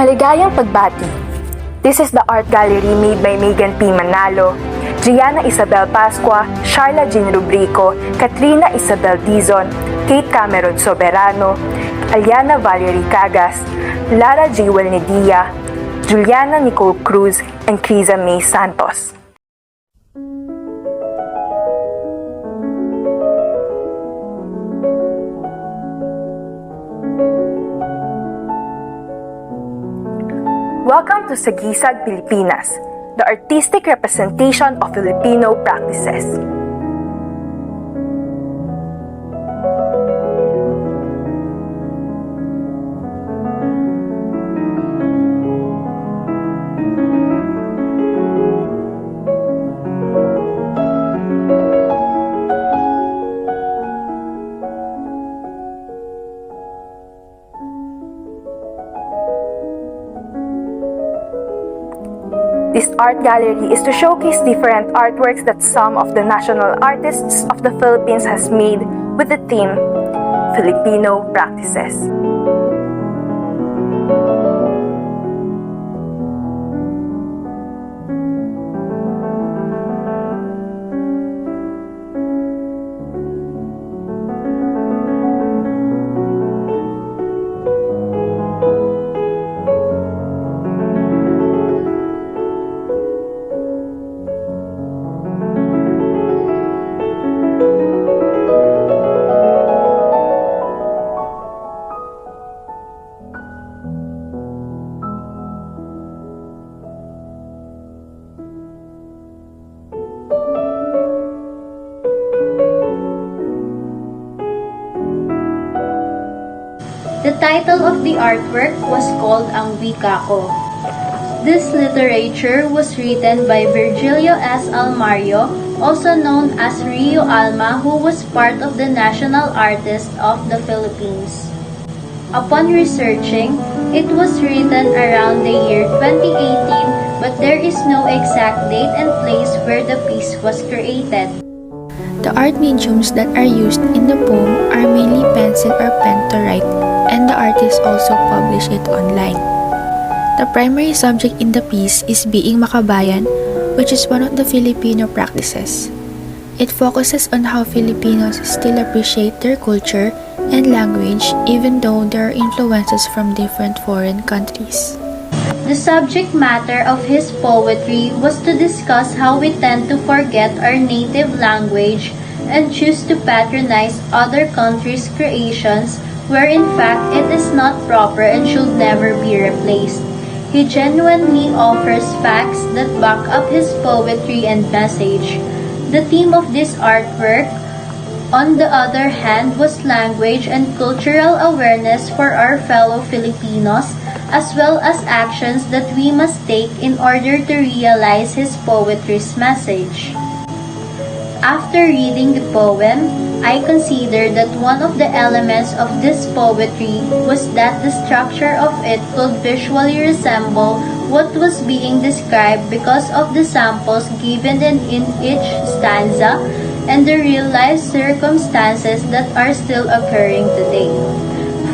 Maligayang pagbati. This is the art gallery made by Maegan P. Manalo, Gianna Ysabelle Pascua, Sharla Jeanne Rubrico, Katrina Isabelle Dizon, Kate Cameron Soberano, Aliana Valerie Cagas, Lara Nedia, Juliana Nicole Cruz, and Crizza May Santos. Welcome to Sagisag, Pilipinas, the artistic representation of Filipino practices. This art gallery is to showcase different artworks that some of the national artists of the Philippines has made with the theme Filipino Practices. The title of the artwork was called Ang Wika Ko. This literature was written by Virgilio S. Almario, also known as Rio Alma, who was part of the national artists of the Philippines. Upon researching, it was written around the year 2018, but there is no exact date and place where the piece was created. The art mediums that are used in the poem are mainly pencil or pen to write, and the artist also publish it online. The primary subject in the piece is being makabayan, which is one of the Filipino practices. It focuses on how Filipinos still appreciate their culture and language even though there are influences from different foreign countries. The subject matter of his poetry was to discuss how we tend to forget our native language and choose to patronize other countries' creations where in fact it is not proper and should never be replaced. He genuinely offers facts that back up his poetry and message. The theme of this artwork, on the other hand, was language and cultural awareness for our fellow Filipinos, as well as actions that we must take in order to realize his poetry's message. After reading the poem, I considered that one of the elements of this poetry was that the structure of it could visually resemble what was being described because of the samples given in each stanza and the real-life circumstances that are still occurring today.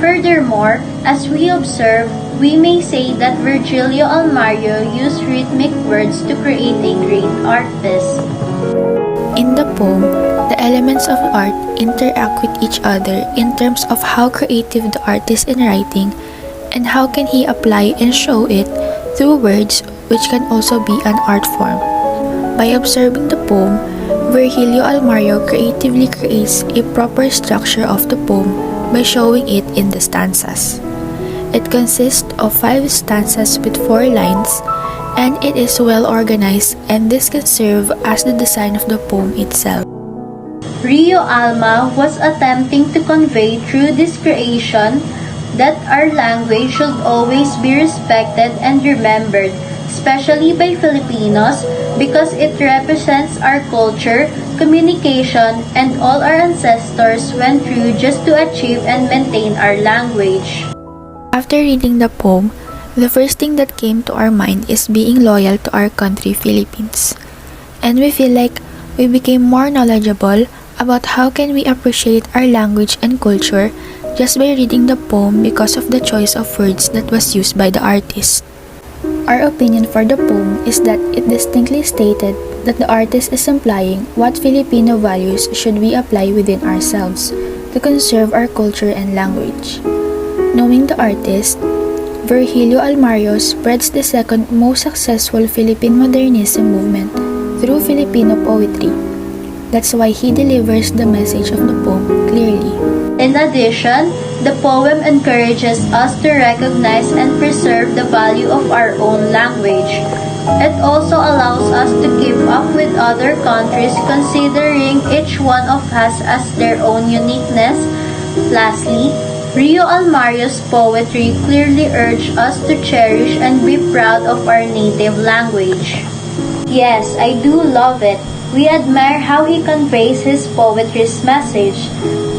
Furthermore, as we observe, we may say that Virgilio Almario used rhythmic words to create a great art piece. In the poem, the elements of art interact with each other in terms of how creative the artist in writing and how can he apply and show it through words, which can also be an art form. By observing the poem, Virgilio Almario creatively creates a proper structure of the poem by showing it in the stanzas. It consists of 5 stanzas with 4 lines, and it is well organized, and this can serve as the design of the poem itself. Rio Alma was attempting to convey through this creation that our language should always be respected and remembered, especially by Filipinos, because it represents our culture, communication, and all our ancestors went through just to achieve and maintain our language. After reading the poem, the first thing that came to our mind is being loyal to our country, Philippines. And we feel like we became more knowledgeable about how can we appreciate our language and culture just by reading the poem because of the choice of words that was used by the artist. Our opinion for the poem is that it distinctly stated that the artist is implying what Filipino values should we apply within ourselves to conserve our culture and language. Knowing the artist, Virgilio Almario spreads the second most successful Philippine modernism movement through Filipino poetry. That's why he delivers the message of the poem clearly. In addition, the poem encourages us to recognize and preserve the value of our own language. It also allows us to keep up with other countries, considering each one of us as their own uniqueness. Lastly, Rio Almario's poetry clearly urged us to cherish and be proud of our native language. Yes, I do love it. We admire how he conveys his poetry's message.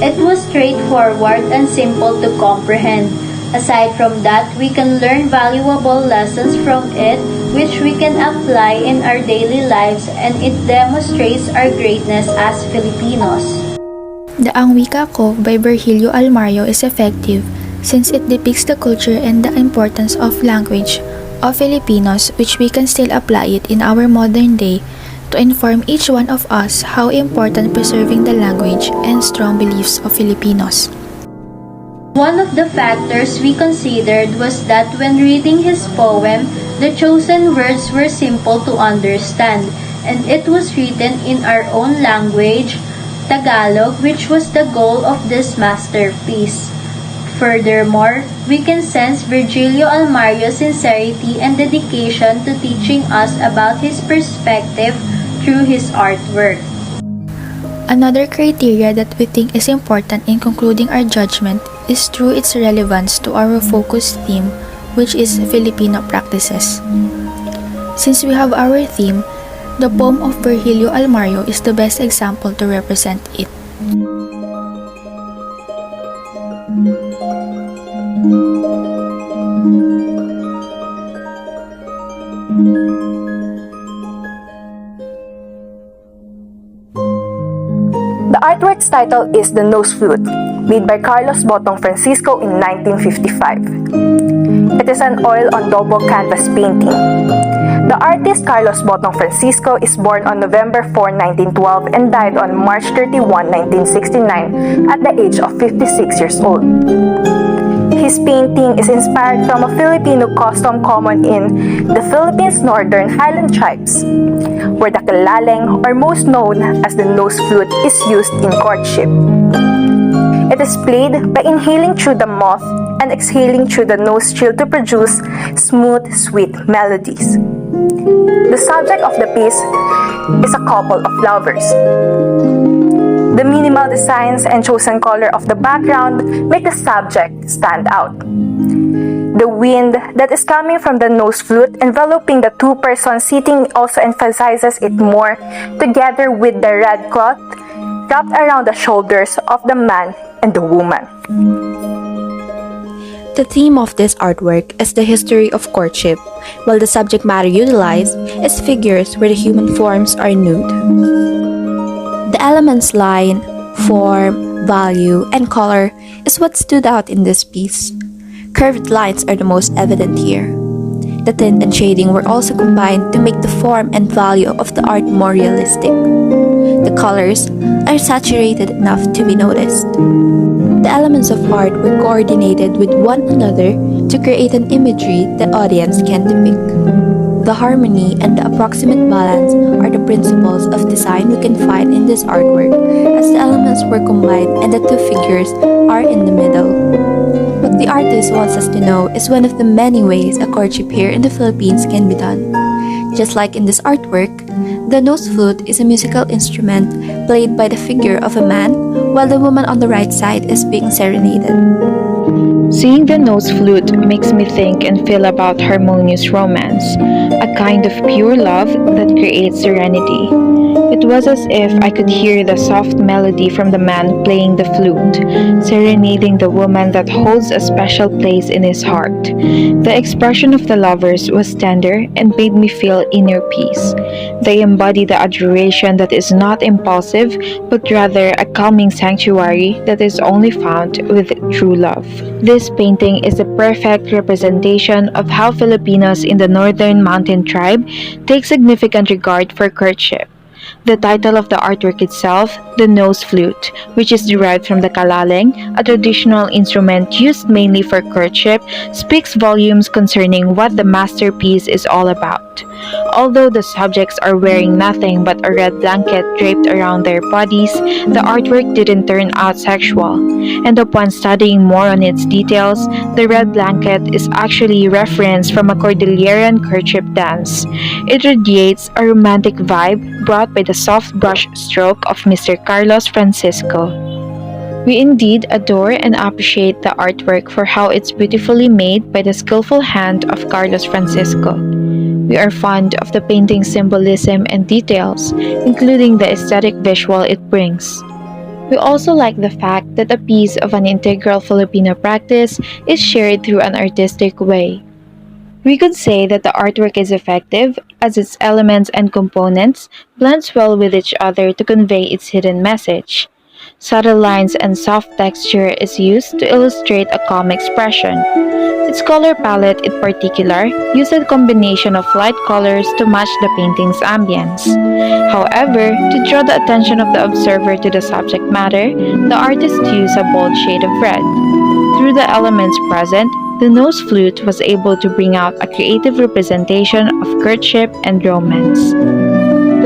It was straightforward and simple to comprehend. Aside from that, we can learn valuable lessons from it which we can apply in our daily lives, and it demonstrates our greatness as Filipinos. The Ang Wika Ko by Virgilio Almario is effective since it depicts the culture and the importance of language of Filipinos, which we can still apply it in our modern day to inform each one of us how important preserving the language and strong beliefs of Filipinos. One of the factors we considered was that when reading his poem, the chosen words were simple to understand, and it was written in our own language, Tagalog, which was the goal of this masterpiece. Furthermore, we can sense Virgilio Almario's sincerity and dedication to teaching us about his perspective through his artwork. Another criteria that we think is important in concluding our judgment is through its relevance to our focus theme, which is Filipino practices. Since we have our theme, the poem of Virgilio Almario is the best example to represent it. The artwork's title is The Nose Flute, made by Carlos Botong Francisco in 1955. It is an oil-on-double canvas painting. The artist Carlos Botong Francisco is born on November 4, 1912 and died on March 31, 1969 at the age of 56 years old. His painting is inspired from a Filipino custom common in the Philippines' northern highland tribes, where the kilaleng, or most known as the nose flute, is used in courtship. It is played by inhaling through the mouth and exhaling through the nostril to produce smooth, sweet melodies. The subject of the piece is a couple of lovers. The minimal designs and chosen color of the background make the subject stand out. The wind that is coming from the nose flute enveloping the two persons sitting also emphasizes it more, together with the red cloth wrapped around the shoulders of the man and the woman. The theme of this artwork is the history of courtship, while the subject matter utilized is figures where the human forms are nude. The elements line, form, value, and color is what stood out in this piece. Curved lines are the most evident here. The tint and shading were also combined to make the form and value of the art more realistic. The colors are saturated enough to be noticed. The elements of art were coordinated with one another to create an imagery the audience can depict. The harmony and the approximate balance are the principles of design we can find in this artwork, as the elements were combined and the two figures are in the middle. What the artist wants us to know is one of the many ways a courtship here in the Philippines can be done. Just like in this artwork, the nose flute is a musical instrument played by the figure of a man, while the woman on the right side is being serenaded. Seeing the nose flute makes me think and feel about harmonious romance, a kind of pure love that creates serenity. It was as if I could hear the soft melody from the man playing the flute, serenading the woman that holds a special place in his heart. The expression of the lovers was tender and made me feel inner peace. They embody the adoration that is not impulsive, but rather a calming sanctuary that is only found with true love. This painting is a perfect representation of how Filipinos in the northern mountain tribe take significant regard for courtship. The title of the artwork itself, the nose flute, which is derived from the kalaleng, a traditional instrument used mainly for courtship, speaks volumes concerning what the masterpiece is all about. Although the subjects are wearing nothing but a red blanket draped around their bodies, the artwork didn't turn out sexual, and upon studying more on its details, the red blanket is actually referenced from a Cordilleran courtship dance. It radiates a romantic vibe brought by the soft brush stroke of Mr. Carlos Francisco. We indeed adore and appreciate the artwork for how it's beautifully made by the skillful hand of Carlos Francisco. We are fond of the painting's symbolism and details, including the aesthetic visual it brings. We also like the fact that a piece of an integral Filipino practice is shared through an artistic way. We could say that the artwork is effective as its elements and components blends well with each other to convey its hidden message. Subtle lines and soft texture is used to illustrate a calm expression. Its color palette in particular used a combination of light colors to match the painting's ambience. However, to draw the attention of the observer to the subject matter, the artist used a bold shade of red. Through the elements present, the nose flute was able to bring out a creative representation of courtship and romance.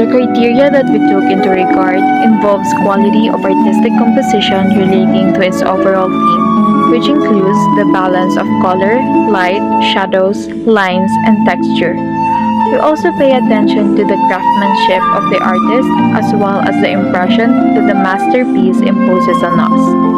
The criteria that we took into regard involves quality of artistic composition relating to its overall theme, which includes the balance of color, light, shadows, lines, and texture. We also pay attention to the craftsmanship of the artist as well as the impression that the masterpiece imposes on us.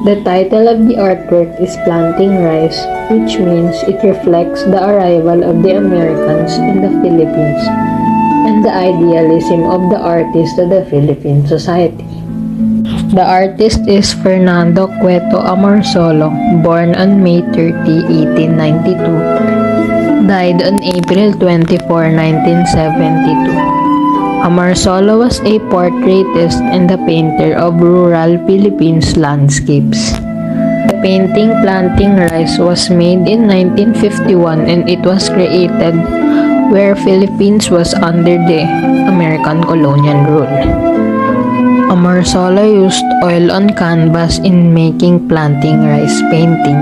The title of the artwork is Planting Rice, which means it reflects the arrival of the Americans in the Philippines and the idealism of the artist to the Philippine society. The artist is Fernando Cueto Amorsolo, born on May 30, 1892, died on April 24, 1972. Amorsolo was a portraitist and a painter of rural Philippines landscapes. The painting Planting Rice was made in 1951 and it was created where Philippines was under the American colonial rule. Amorsolo used oil on canvas in making Planting Rice painting.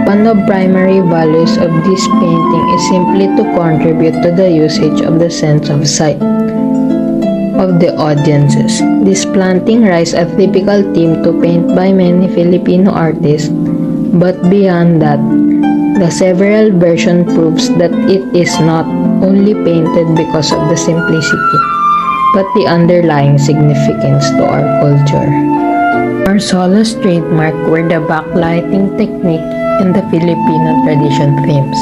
One of primary values of this painting is simply to contribute to the usage of the sense of sight of the audiences. This Planting Rice a typical theme to paint by many Filipino artists, but beyond that, the several version proves that it is not only painted because of the simplicity, but the underlying significance to our culture. Amorsolo's trademark were the backlighting technique and the Filipino tradition themes.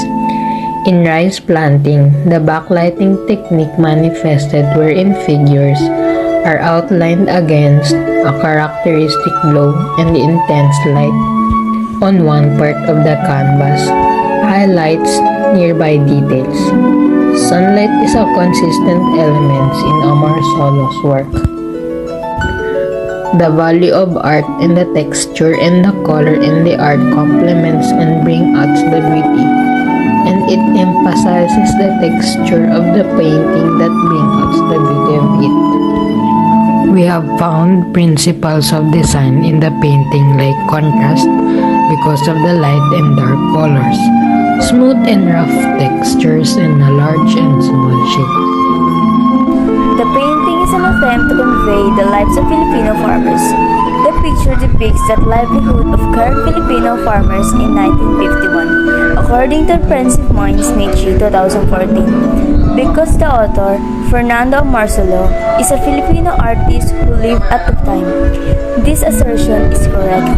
In rice planting, the backlighting technique manifested wherein figures are outlined against a characteristic glow and the intense light on one part of the canvas highlights nearby details. Sunlight is a consistent element in Amorsolo's work. The value of art and the texture and the color in the art complements and bring out the beauty, and it emphasizes the texture of the painting that brings out the beauty of it. We have found principles of design in the painting like contrast because of the light and dark colors, smooth and rough textures, and a large and small shape. The painting is an attempt to convey the lives of Filipino farmers. The picture depicts that livelihood of current Filipino farmers in 1951, according to Pensive Minds Niche 2014. Because the author, Fernando Amorsolo, is a Filipino artist who lived at the time, this assertion is correct.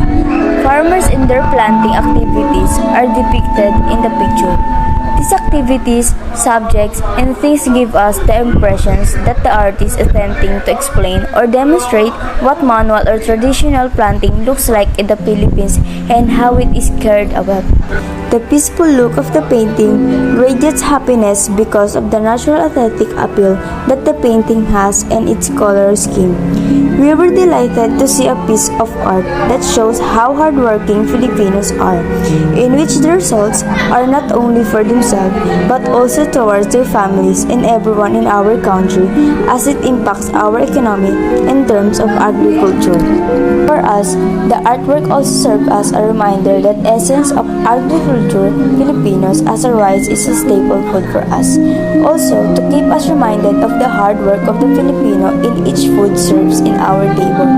Farmers and their planting activities are depicted in the picture. These activities, subjects, and things give us the impressions that the artist is attempting to explain or demonstrate what manual or traditional planting looks like in the Philippines and how it is carried about. The peaceful look of the painting radiates happiness because of the natural aesthetic appeal that the painting has and its color scheme. We were delighted to see a piece of art that shows how hardworking Filipinos are, in which the results are not only for themselves but also towards their families and everyone in our country as it impacts our economy in terms of agriculture. For us, the artwork also serves as a reminder that essence of agriculture Filipinos as a rice is a staple food for us. Also, to keep us reminded of the hard work of the Filipino in each food serves in our table.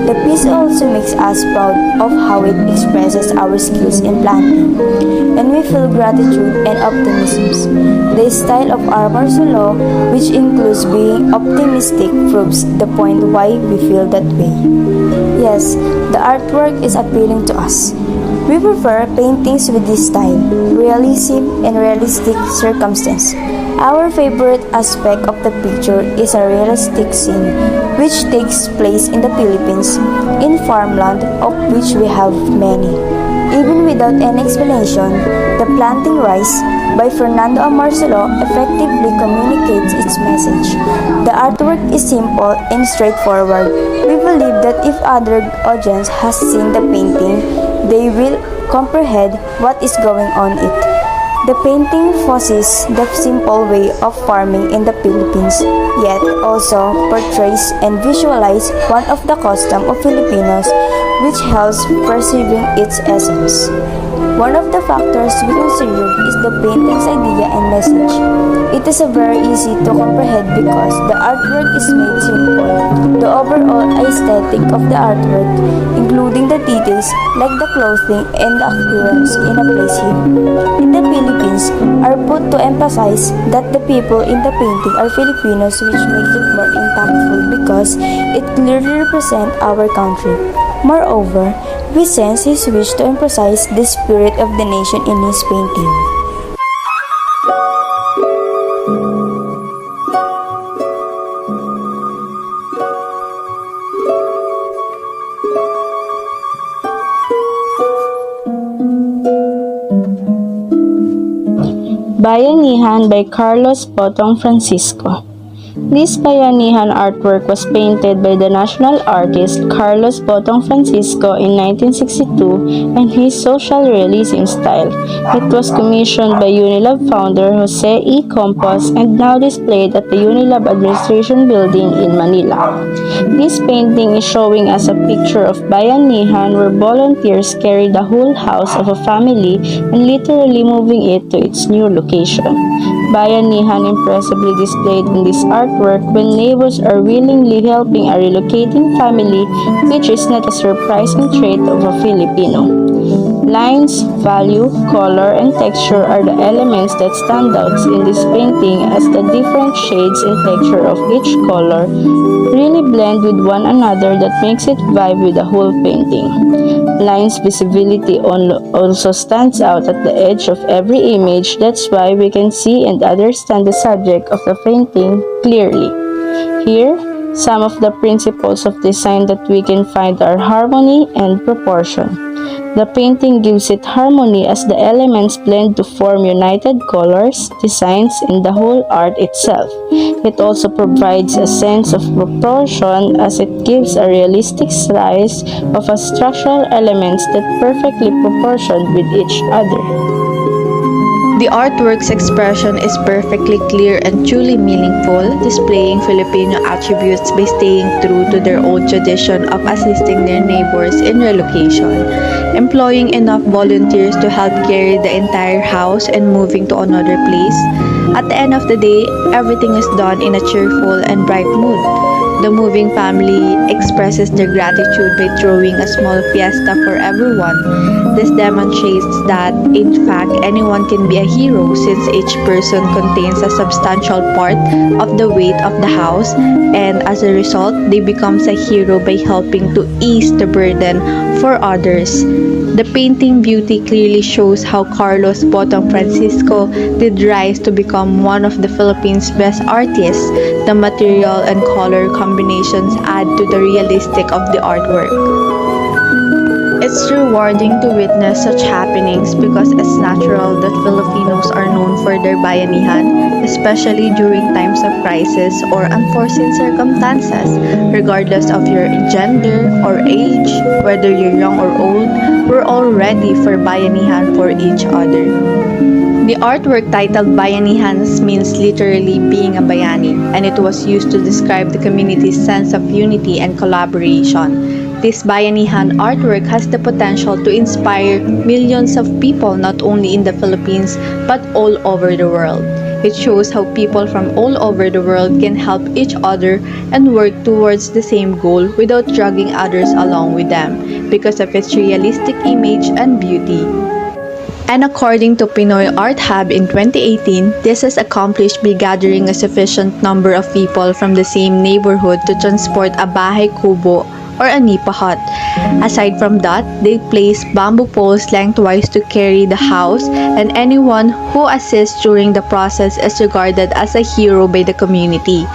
The piece also makes us proud of how it expresses our skills in planting. And we feel gratitude and optimism. The style of our Marcelo, which includes being optimistic, proves the point why we feel that way. Yes, the artwork is appealing to us. We prefer paintings with this style, realism, and realistic circumstance. Our favorite aspect of the picture is a realistic scene, which takes place in the Philippines, in farmland, of which we have many. Even without any explanation, the Planting Rice by Fernando A. Marcelo effectively communicates its message. The artwork is simple and straightforward. We believe that if other audience has seen the painting, they will comprehend what is going on it. The painting focuses the simple way of farming in the Philippines, yet also portrays and visualizes one of the custom of Filipinos, which helps preserving its essence. One of the factors we consider is the painting's idea and message. It is very easy to comprehend because the artwork is made simple. The overall aesthetic of the artwork, including the details like the clothing and the appearance in a place here, in the Philippines, are put to emphasize that the people in the painting are Filipinos, which makes it more impactful because it clearly represents our country. Moreover, we sense his wish to emphasize the spirit of the nation in his painting. Bayanihan by Carlos Botong Francisco. This Bayanihan artwork was painted by the national artist Carlos Botong Francisco in 1962 in his social realism style. It was commissioned by Unilab founder Jose E. Campos and now displayed at the Unilab Administration Building in Manila. This painting is showing us a picture of Bayanihan where volunteers carry the whole house of a family and literally moving it to its new location. Bayanihan impressively displayed in this artwork when neighbors are willingly helping a relocating family, which is not a surprising trait of a Filipino. Lines, value, color, and texture are the elements that stand out in this painting as the different shades and texture of each color really blend with one another that makes it vibe with the whole painting. Lines visibility also stands out at the edge of every image, that's why we can see and understand the subject of the painting clearly. Here, some of the principles of design that we can find are harmony and proportion. The painting gives it harmony as the elements blend to form united colors, designs, and the whole art itself. It also provides a sense of proportion as it gives a realistic size of a structural elements that perfectly proportioned with each other. The artwork's expression is perfectly clear and truly meaningful, displaying Filipino attributes by staying true to their own tradition of assisting their neighbors in relocation, employing enough volunteers to help carry the entire house and moving to another place. At the end of the day, everything is done in a cheerful and bright mood. The moving family expresses their gratitude by throwing a small fiesta for everyone. This demonstrates that, in fact, anyone can be a hero since each person contains a substantial part of the weight of the house, and as a result, they become a hero by helping to ease the burden for others. The painting beauty clearly shows how Carlos Botong Francisco did rise to become one of the Philippines' best artists. The material and color combinations add to the realistic of the artwork. It's rewarding to witness such happenings because it's natural that Filipinos are known for their bayanihan, especially during times of crisis or unforeseen circumstances. Regardless of your gender or age, whether you're young or old, we're all ready for bayanihan for each other. The artwork titled Bayanihans means literally being a bayani, and it was used to describe the community's sense of unity and collaboration. This Bayanihan artwork has the potential to inspire millions of people not only in the Philippines but all over the world. It shows how people from all over the world can help each other and work towards the same goal without dragging others along with them because of its realistic image and beauty. And according to Pinoy Art Hub in 2018, this is accomplished by gathering a sufficient number of people from the same neighborhood to transport a bahay kubo or a nipa hut. Aside from that, they place bamboo poles lengthwise to carry the house, and anyone who assists during the process is regarded as a hero by the community.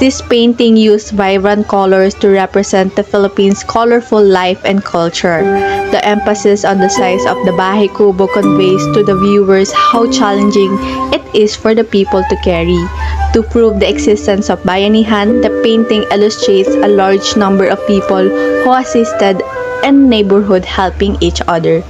This painting used vibrant colors to represent the Philippines' colorful life and culture. The emphasis on the size of the bahay kubo conveys to the viewers how challenging it is for the people to carry. To prove the existence of bayanihan, the painting illustrates a large number of people who assisted in neighborhood helping each other.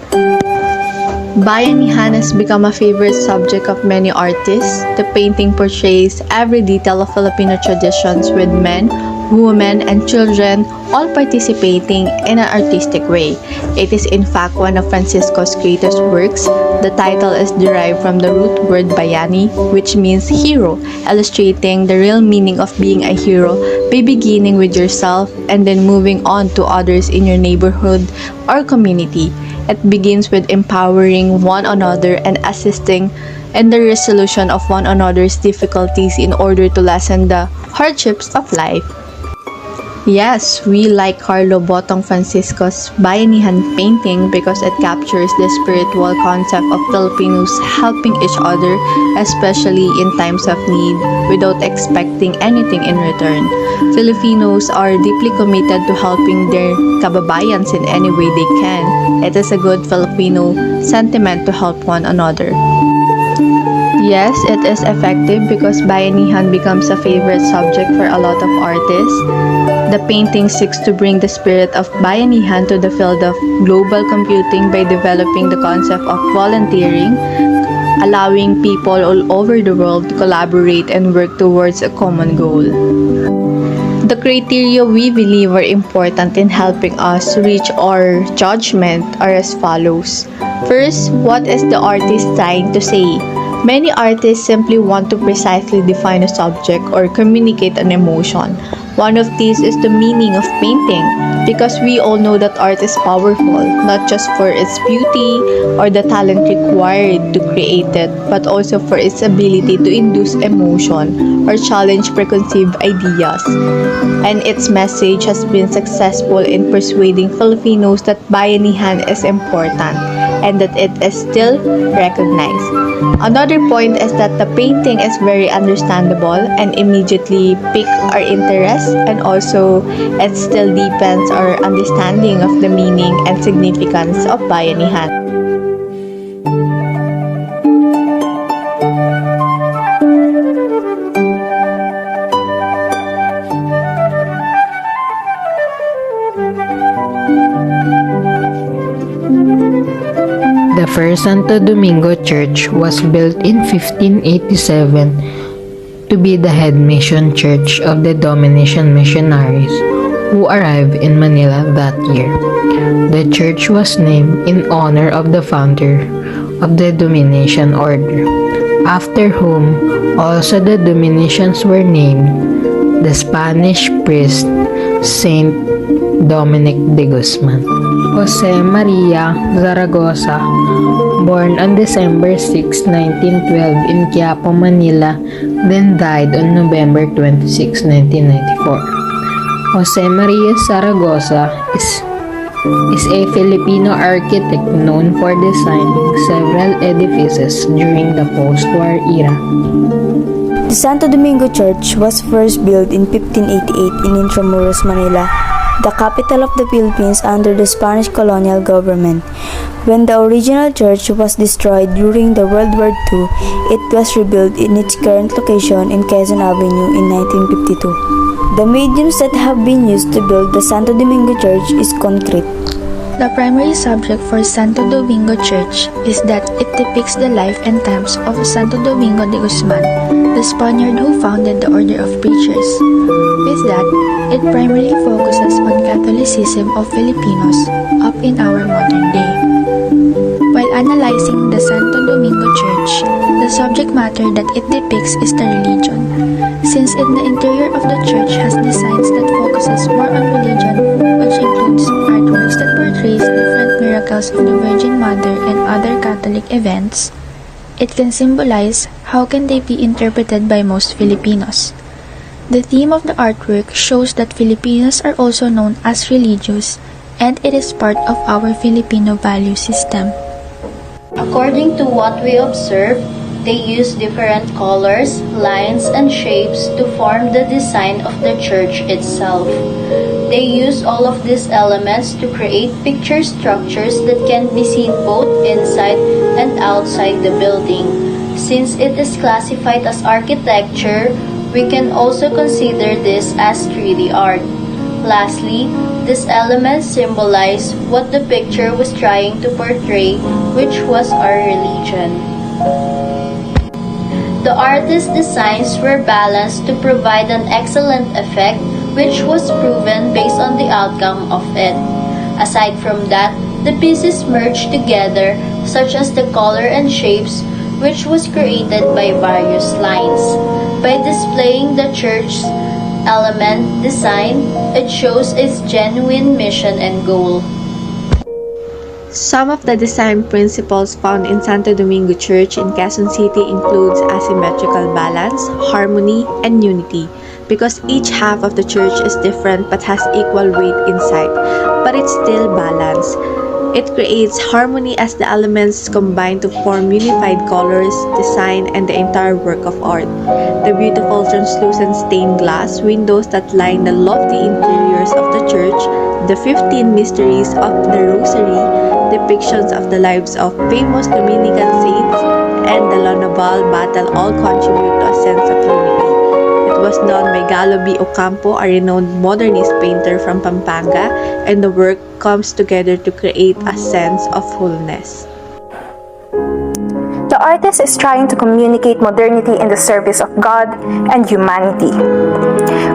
Bayanihan has become a favorite subject of many artists. The painting portrays every detail of Filipino traditions with men, women, and children all participating in an artistic way. It is in fact one of Francisco's greatest works. The title is derived from the root word bayani, which means hero, illustrating the real meaning of being a hero by beginning with yourself and then moving on to others in your neighborhood or community. It begins with empowering one another and assisting in the resolution of one another's difficulties in order to lessen the hardships of life. Yes, we like Carlo Botong Francisco's Bayanihan painting because it captures the spiritual concept of Filipinos helping each other, especially in times of need, without expecting anything in return. Filipinos are deeply committed to helping their kababayans in any way they can. It is a good Filipino sentiment to help one another. Yes, it is effective because bayanihan becomes a favorite subject for a lot of artists. The painting seeks to bring the spirit of bayanihan to the field of global computing by developing the concept of volunteering, allowing people all over the world to collaborate and work towards a common goal. The criteria we believe are important in helping us reach our judgment are as follows. First, what is the artist trying to say? Many artists simply want to precisely define a subject or communicate an emotion. One of these is the meaning of painting, because we all know that art is powerful, not just for its beauty or the talent required to create it, but also for its ability to induce emotion or challenge preconceived ideas. And its message has been successful in persuading Filipinos that bayanihan is important and that it is still recognized. Another point is that the painting is very understandable and immediately piques our interest, and also it still deepens our understanding of the meaning and significance of bayanihan. The first Santo Domingo Church was built in 1587 to be the head mission church of the Dominican missionaries who arrived in Manila that year. The church was named in honor of the founder of the Dominican order, after whom also the Dominicians were named. the Spanish priest Saint Dominic de Guzman. Jose Maria Zaragoza, born on December 6, 1912 in Quiapo, Manila, then died on November 26, 1994. Jose Maria Zaragoza is a Filipino architect known for designing several edifices during the post-war era. The Santo Domingo Church was first built in 1588 in Intramuros, Manila, the capital of the Philippines under the Spanish colonial government. When the original church was destroyed during the World War II, it was rebuilt in its current location in Quezon Avenue in 1952. The mediums that have been used to build the Santo Domingo Church is concrete. The primary subject for Santo Domingo Church is that it depicts the life and times of Santo Domingo de Guzman, the Spaniard who founded the Order of Preachers. With that, it primarily focuses on Catholicism of Filipinos up in our modern day. While analyzing the Santo Domingo Church, the subject matter that it depicts is the religion, since in the interior of the church has designs that focuses more on religion, which includes artworks that portrays different miracles of the Virgin Mother and other Catholic events. It can symbolize how can they be interpreted by most Filipinos. The theme of the artwork shows that Filipinos are also known as religious, and it is part of our Filipino value system. According to what we observe, they use different colors, lines, and shapes to form the design of the church itself. They use all of these elements to create picture structures that can be seen both inside and outside the building. Since it is classified as architecture, we can also consider this as 3D art. Lastly, these elements symbolize what the picture was trying to portray, which was our religion. The artist's designs were balanced to provide an excellent effect, which was proven based on the outcome of it. Aside from that, the pieces merged together, such as the color and shapes, which was created by various lines. By displaying the church's element design, it shows its genuine mission and goal. Some of the design principles found in Santo Domingo Church in Quezon City includes asymmetrical balance, harmony, and unity, because each half of the church is different but has equal weight inside, but it's still balanced. It creates harmony as the elements combine to form unified colors, design, and the entire work of art. The beautiful translucent stained glass windows that line the lofty interiors of the church, the 15 mysteries of the Rosary, depictions of the lives of famous Dominican saints, and the Lonaval battle all contribute to a sense of unity. It was done by Gallo B. Ocampo, a renowned modernist painter from Pampanga, and the work comes together to create a sense of wholeness. The artist is trying to communicate modernity in the service of God and humanity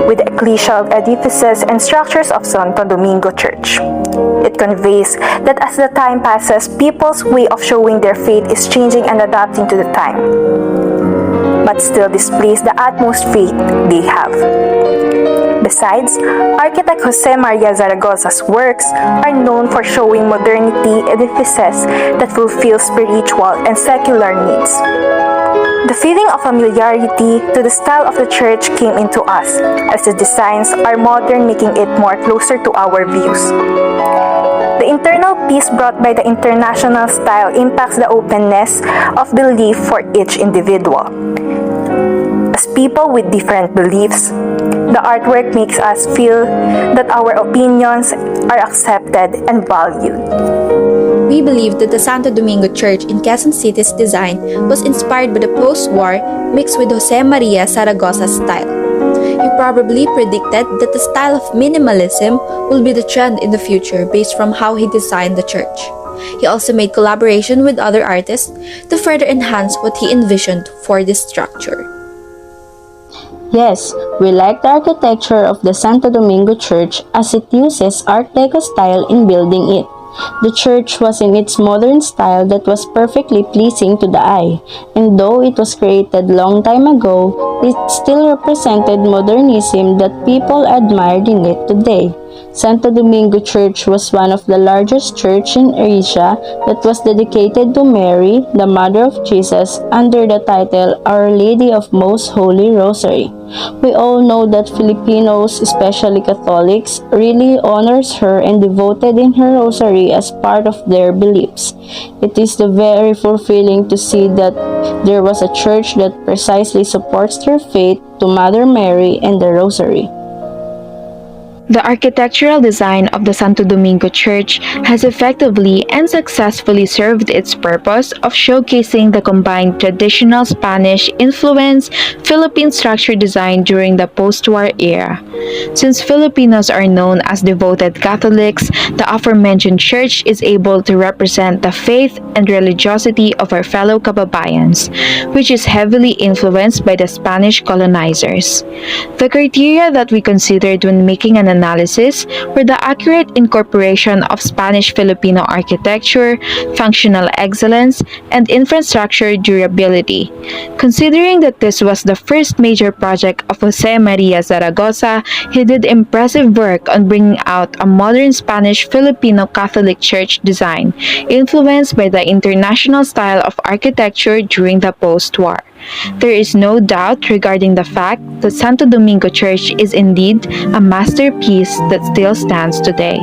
with the ecclesial edifices and structures of Santo Domingo Church. It conveys that as the time passes, people's way of showing their faith is changing and adapting to the time, but still displays the utmost faith they have. Besides, architect Jose Maria Zaragoza's works are known for showing modernity edifices that fulfill spiritual and secular needs. The feeling of familiarity to the style of the church came into us, as the designs are modern, making it more closer to our views. The internal peace brought by the international style impacts the openness of belief for each individual. As people with different beliefs, the artwork makes us feel that our opinions are accepted and valued. We believe that the Santo Domingo Church in Quezon City's design was inspired by the post-war mixed with Jose Maria Zaragoza's style. He probably predicted that the style of minimalism will be the trend in the future based from how he designed the church. He also made collaboration with other artists to further enhance what he envisioned for this structure. Yes, we like the architecture of the Santo Domingo Church as it uses Art Deco style in building it. The church was in its modern style that was perfectly pleasing to the eye, and though it was created long time ago, it still represented modernism that people admired in it today. Santo Domingo Church was one of the largest churches in Asia that was dedicated to Mary, the Mother of Jesus, under the title Our Lady of Most Holy Rosary. We all know that Filipinos, especially Catholics, really honors her and devoted in her rosary as part of their beliefs. It is the very fulfilling to see that there was a church that precisely supports their faith to Mother Mary and the rosary. The architectural design of the Santo Domingo Church has effectively and successfully served its purpose of showcasing the combined traditional Spanish influence Philippine structure design during the post-war era. Since Filipinos are known as devoted Catholics, the aforementioned church is able to represent the faith and religiosity of our fellow kababayans, which is heavily influenced by the Spanish colonizers. The criteria that we considered when making an analysis were the accurate incorporation of Spanish-Filipino architecture, functional excellence, and infrastructure durability. Considering that this was the first major project of Jose Maria Zaragoza, he did impressive work on bringing out a modern Spanish-Filipino Catholic church design, influenced by the international style of architecture during the post-war. There is no doubt regarding the fact that Santo Domingo Church is indeed a masterpiece that still stands today.